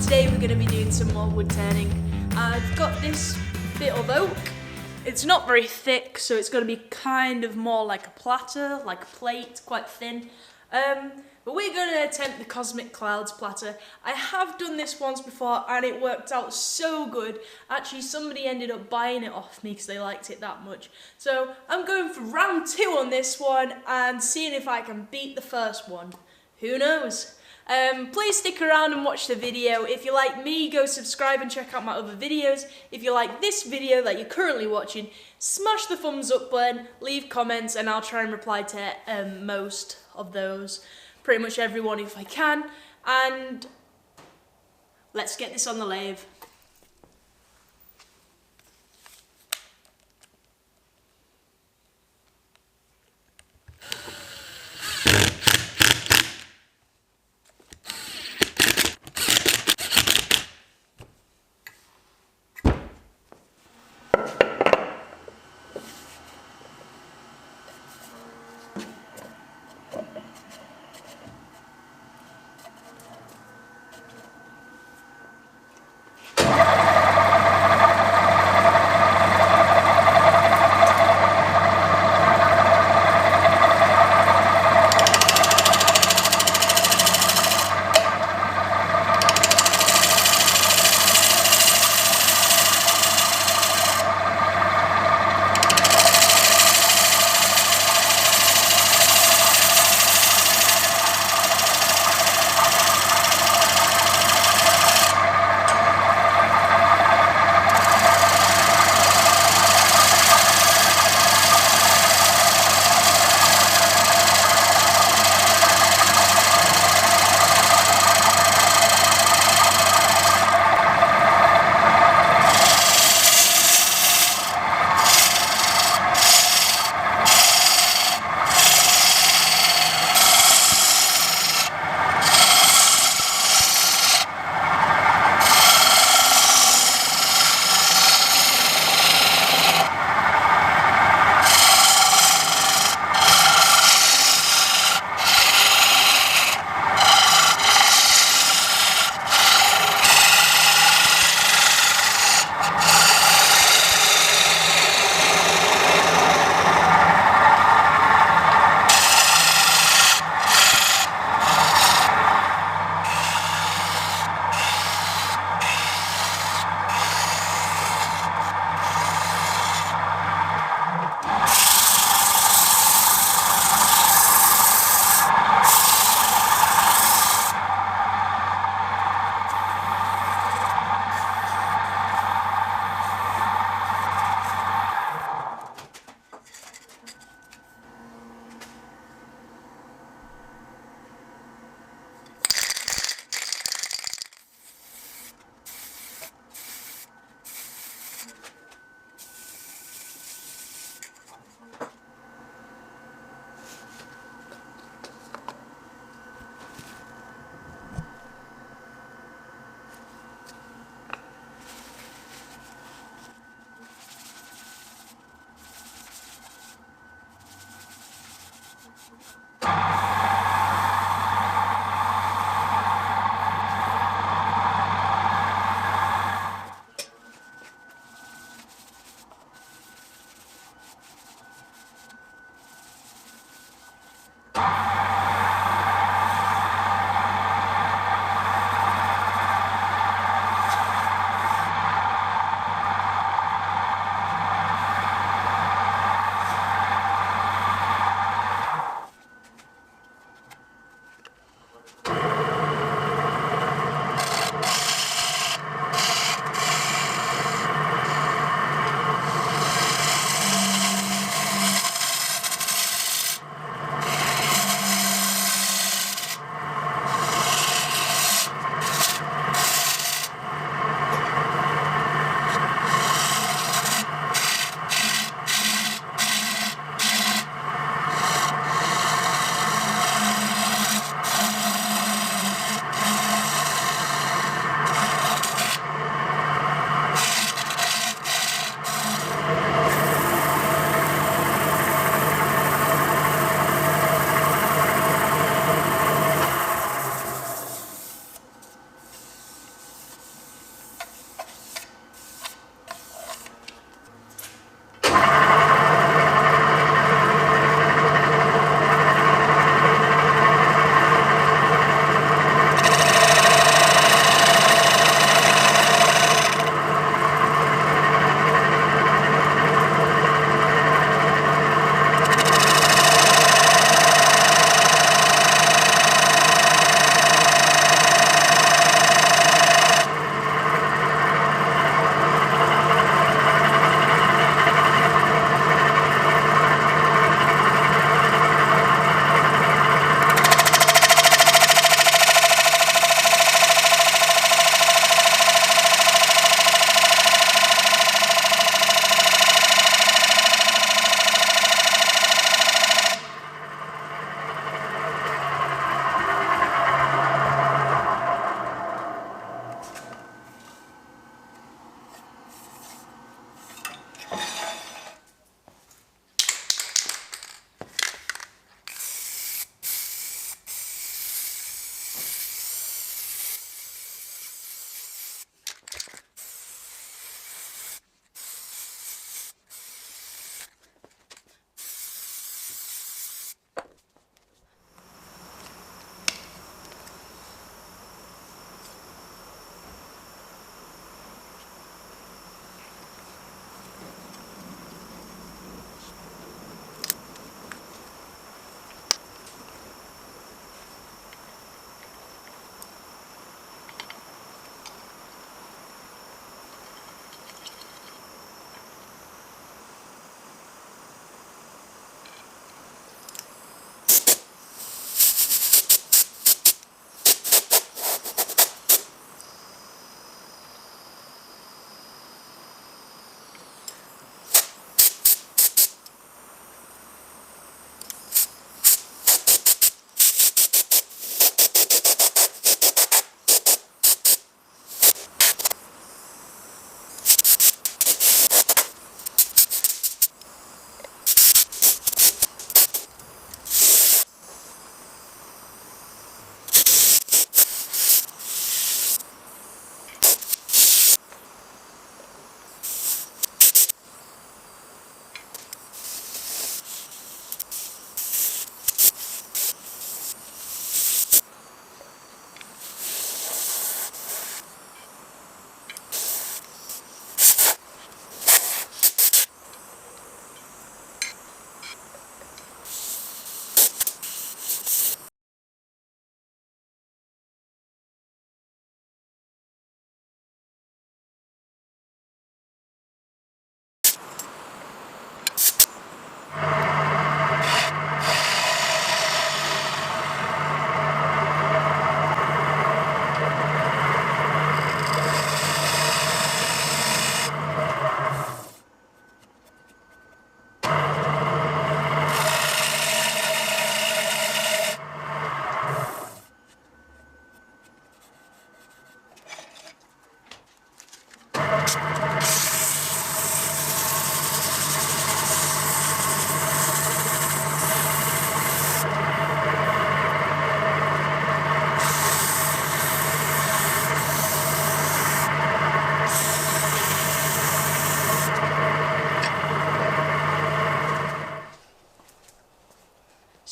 Today we're going to be doing some more wood turning. I've got this bit of oak. It's not very thick, so it's going to be kind of more like a platter, like a plate, quite thin. But we're going to attempt the Cosmic Clouds platter. I have done this once before and it worked out so good. Actually, somebody ended up buying it off me because they liked it that much. So I'm going for round 2 on this one and seeing if I can beat the first one. Who knows? Please stick around and watch the video. If you like me, go subscribe and check out my other videos. If you like this video that you're currently watching, smash the thumbs up button, leave comments, and I'll try and reply to most of those. Pretty much everyone if I can. And let's get this on the lathe.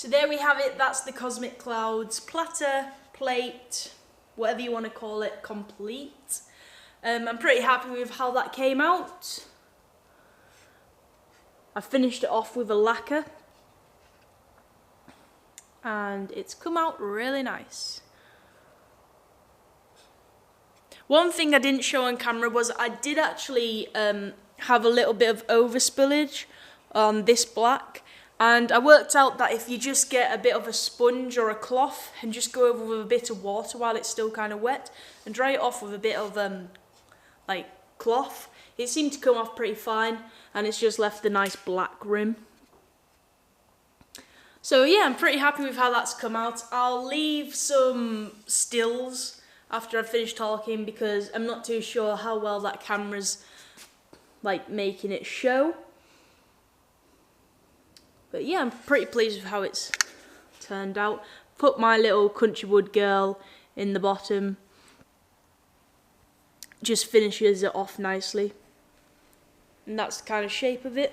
So there we have it, that's the Cosmic Clouds platter, plate, whatever you want to call it, complete. I'm pretty happy with how that came out. I finished it off with a lacquer and it's come out really nice. One thing I didn't show on camera was I did actually have a little bit of overspillage on this black, and I worked out that if you just get a bit of a sponge or a cloth and just go over with a bit of water while it's still kind of wet and dry it off with a bit of like cloth, it seemed to come off pretty fine, and it's just left a nice black rim. So yeah, I'm pretty happy with how that's come out. I'll leave some stills after I've finished talking because I'm not too sure how well that camera's like making it show. But yeah, I'm pretty pleased with how it's turned out. Put my little country wood girl in the bottom. Just finishes it off nicely. And that's the kind of shape of it.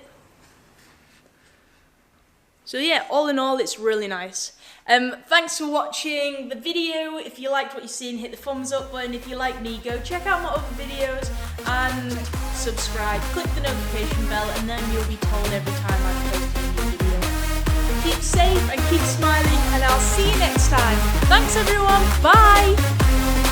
So yeah, all in all, it's really nice. Thanks for watching the video. If you liked what you've seen, hit the thumbs up button. If you like me, go check out my other videos and subscribe. Click the notification bell and then you'll be told every time I post a new video. Keep safe and keep smiling, and I'll see you next time. Thanks everyone, bye!